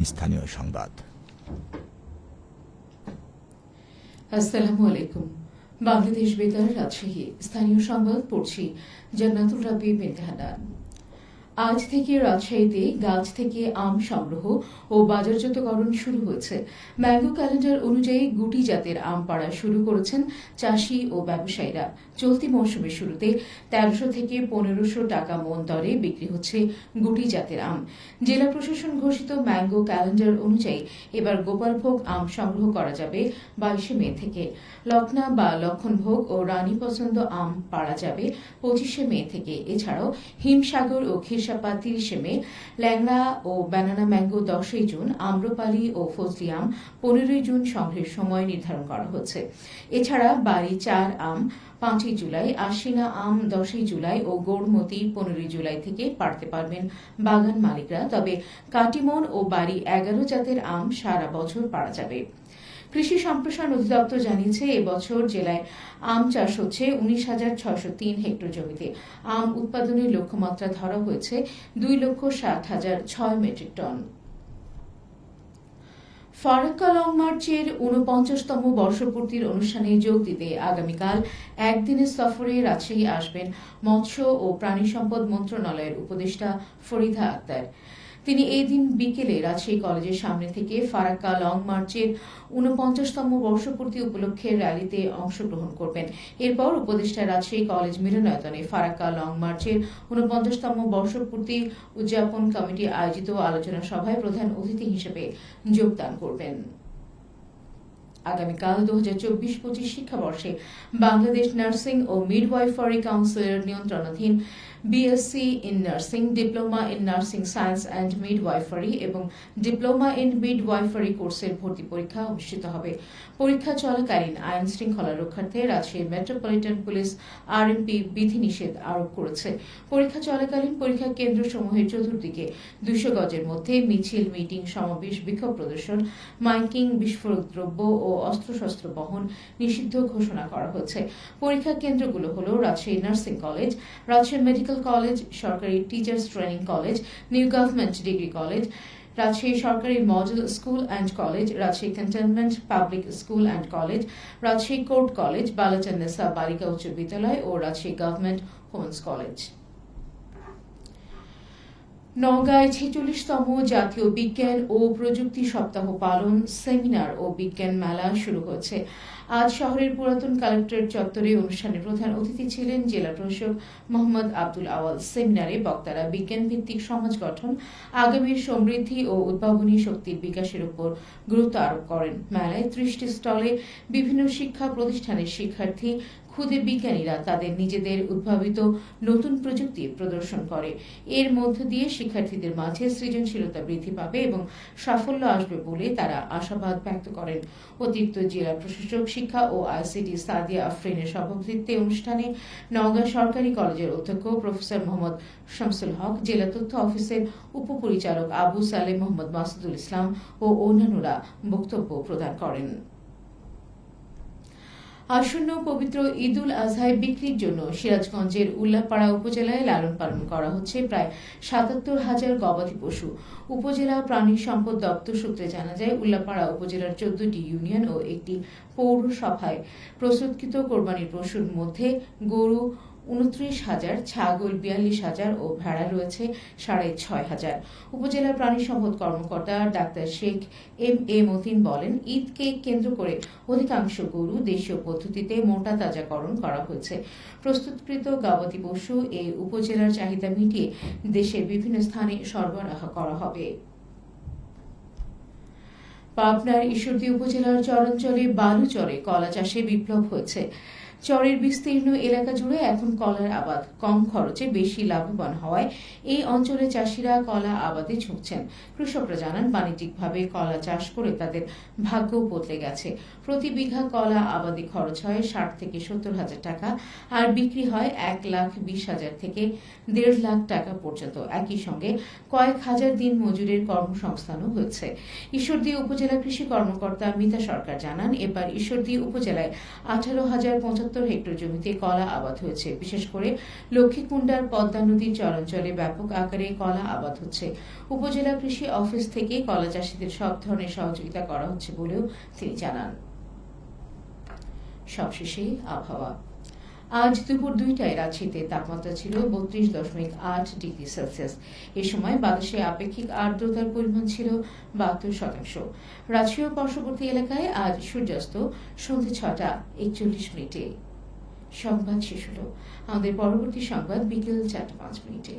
স্থানীয় সংবাদ। আসসালামু আলাইকুম। বাংলাদেশ বেতার রাজশাহী স্থানীয় সংবাদ পড়ছি জান্নাতুল রাব্বি বিনতে হান্নান। আজ থেকে রাজশাহীতে গাছ থেকে আম সংগ্রহ ও বাজারজাতকরণ শুরু হয়েছে। ম্যাঙ্গো ক্যালেন্ডার অনুযায়ী গুটি জাতের আম পাড়া শুরু করেছেন চাষি ও ব্যবসায়ীরা। চলতি মৌসুমের শুরুতে ১৩০০ থেকে ১৫০০ টাকা মন দরে বিক্রি হচ্ছে গুটি জাতের আম। জেলা প্রশাসন ঘোষিত ম্যাঙ্গো ক্যালেন্ডার অনুযায়ী এবার গোপালভোগ আম সংগ্রহ করা যাবে ২২শে মে থেকে। লকনা বা লক্ষণভোগ ও রানী পছন্দ আম পাড়া যাবে ২৫শে মে থেকে। এছাড়াও হিমসাগর ও খিরসাপা ৩০শে মে, ল্যাংড়া ও ব্যানানা ম্যাঙ্গো ১০ই জুন, আম্রপালি ও ফজলি আম ১৫ই জুন সংগ্রহের সময় নির্ধারণ করা হচ্ছে। এছাড়া বাড়ি ৪ আম ৫ই জুলাই, আশিনা আম ১০ই জুলাই ও গৌরমতি ১৫ই জুলাই থেকে পাড়তে পারবেন বাগান মালিকরা। তবে কাটিমন ও বাড়ি ১১ জাতের আম সারা বছর পাড়া যাবে। কৃষি সম্প্রসারণ অধিদপ্তর জানিয়েছে, এবছর জেলায় আম চাষ হচ্ছে ১৯,৬০৩ হেক্টর জমিতে। আম উৎপাদনের লক্ষ্যমাত্রা ধরা হয়েছে ২,৬০,০৬০ মেট্রিক টন। ফারাক্কা লং মার্চের ৪৯তম বর্ষপূর্তির অনুষ্ঠানে যোগ দিতে আগামীকাল একদিনের সফরে রাজশাহী আসবেন মৎস্য ও প্রাণী সম্পদ মন্ত্রণালয়ের উপদেষ্টা ফরিদা আক্তার। তিনি এই দিন বিকেলে রাজশাহী কলেজের সামনে থেকে ফারাক্কা লং মার্চের ৪৯তম বর্ষপূর্তি উপলক্ষে র্যালিতে অংশগ্রহণ করবেন। এরপর উপদেষ্টা রাজশাহী কলেজ মিলনায়তনে ফারাক্কা লং মার্চের ৪৯তম বর্ষপূর্তি উদযাপন কমিটি আয়োজিত আলোচনা সভায় প্রধান অতিথি হিসেবে যোগদান করবেন। আগামীকাল ২০২৪-২৫ শিক্ষাবর্ষে বাংলাদেশ নার্সিং ও মিডওয়াইফারি কাউন্সিলের নিয়ন্ত্রণাধীন BSc in nursing, diploma in nursing science and midwifery এবং ডিপ্লোমা ইন মিডওয়াইফারি কোর্সের ভর্তি পরীক্ষা অনুষ্ঠিত হবে। পরীক্ষা চলাকালীন আইন শৃঙ্খলা রক্ষার্থে রাজশাহী মেট্রোপলিটন পুলিশ আরএমপি বিধিনিষেধ আরোপ করেছে। পরীক্ষা চলাকালীন পরীক্ষা কেন্দ্রসমূহের চতুর্দিকে ২০০ গজের মধ্যে মিছিল, মিটিং, সমাবেশ, বিক্ষোভ প্রদর্শন, মাইকিং, বিস্ফোরক দ্রব্য ও অস্ত্রশস্ত্র বহন নিষিদ্ধ ঘোষণা করা হয়েছে। পরীক্ষা কেন্দ্রগুলো হল Rajshahi nursing college, Rajshahi medical college, সরকারি teachers training college, new government degree college, Rajshahi সরকারি model school and college, Rajshahi cantonment public school and college, Rajshahi court college, বালাচান্নেসা বালিকা উচ্চ বিদ্যালয় ও রাজশাহী গভর্নমেন্ট ওমেন্স কলেজ। নওগাঁয় ৪৬তম জাতীয় বিজ্ঞান ও প্রযুক্তি সপ্তাহ পালন, সেমিনার ও বিজ্ঞান মেলা শুরু হয়েছে। আজ শহরের পুরাতন কালেক্টরেট চত্বরে অনুষ্ঠানে প্রধান অতিথি ছিলেন জেলা প্রশাসক মোহাম্মদ আব্দুল আওয়াল। সেমিনারে বক্তারা বিজ্ঞানভিত্তিক সমাজ গঠন, আগামীর সমৃদ্ধি ও উদ্ভাবনী শক্তির বিকাশের উপর গুরুত্ব আরোপ করেন। মেলায় ৩০টি স্টলে বিভিন্ন শিক্ষা প্রতিষ্ঠানের শিক্ষার্থী, ক্ষুদে বিজ্ঞানীরা তাদের নিজেদের উদ্ভাবিত নতুন প্রযুক্তি প্রদর্শন করে। এর মধ্য দিয়ে শিক্ষার্থীদের মাঝে সৃজনশীলতা বৃদ্ধি পাবে এবং সাফল্য আসবে বলে তারা আশাবাদ ব্যক্ত করেন। অতিরিক্ত জেলা প্রশাসক শিক্ষা ও আইসিটি সাদিয়া আফরিনের সভাপতিত্বে অনুষ্ঠানে নওগাঁ সরকারি কলেজের অধ্যক্ষ প্রফেসর মোহাম্মদ শামসুল হক, জেলা তথ্য অফিসের উপপরিচালক আবু সালেহ মোহাম্মদ মাসুদুল ইসলাম ও অন্যান্যরা বক্তব্য প্রদান করেন। আসন্ন পবিত্র ঈদুল আজহায় বিক্রির জন্য সিরাজগঞ্জের উল্লাপাড়া উপজেলায় লালন পালন করা হচ্ছে প্রায় ৭৭,০০০ গবাদি পশু। উপজেলা প্রাণী সম্পদ দপ্তর সূত্রে জানা যায়, উল্লাপাড়া উপজেলার ১৪টি ইউনিয়ন ও একটি পৌরসভায় প্রস্তুতকৃত কোরবানির পশুর মধ্যে গরু ২৯,০০০, ছাগল ৪২,০০০ ও ভেড়া রয়েছে ৬,৫০০। উপজেলার প্রাণী সম্পদ কর্মকর্তা doctor Sheikh M A Matin বলেন, ঈদকে কেন্দ্র করে অধিকাংশ গরু দেশীয় পদ্ধতিতে মোটা তাজাকরণ করা হয়েছে। প্রস্তুতকৃত গবাদি পশু এই উপজেলার চাহিদা মিটিয়ে দেশের বিভিন্ন স্থানে সরবরাহ করা হবে। পাবনার ঈশ্বরদী উপজেলার চরাঞ্চলে বালুচরে কলা চাষে বিপ্লব হয়েছে। চরের বিস্তীর্ণ এলাকা জুড়ে এখন কলার আবাদ কম খরচে বেশি লাভবান হওয়ায় এই অঞ্চলে চাষিরা কলা আবাদে ঝুঁকছেন। কৃষকরা জানান, বাণিজ্যিকভাবে কলা চাষ করে তাদের ভাগ্য বদলে গেছে। প্রতি বিঘা কলা আবাদে খরচ হয় ৬০ থেকে ৭০,০০০ টাকা, আর বিক্রি হয় ১,২০,০০০ থেকে ১.৫ লাখ টাকা পর্যন্ত। একই সঙ্গে কয়েক হাজার দিন মজুরের কর্মসংস্থানও হয়েছে। ঈশ্বরদী উপজেলা কৃষি কর্মকর্তা মিতা সরকার জানান, এবার ঈশ্বরদী উপজেলায় ১৮,০৭৫ হেক্টর জমিতে কলা আবাদ হয়েছে। বিশেষ করে লক্ষ্মীকুণ্ডার পদ্মা নদীর চরাঞ্চলে ব্যাপক আকারে কলা আবাদ হচ্ছে। উপজেলা কৃষি অফিস থেকে কলা চাষীদের সব ধরনের সহযোগিতা করা হচ্ছে বলেও তিনি জানান। সবশেষে আবহাওয়া। আজ দুপুর 2টায় রাজশাহীতে তাপমাত্রা ছিল 32.8 ডিগ্রি সেলসিয়াস। এ সময় বাতাসে আপেক্ষিক আর্দ্রতার পরিমাণ ছিল 72%। রাজশাহী ও পার্শ্ববর্তী এলাকায় আজ সূর্যাস্ত সন্ধ্যে 6:41 সংবাদ শেষ হলো। আমাদের পরবর্তী সংবাদ বিকেল 4:05।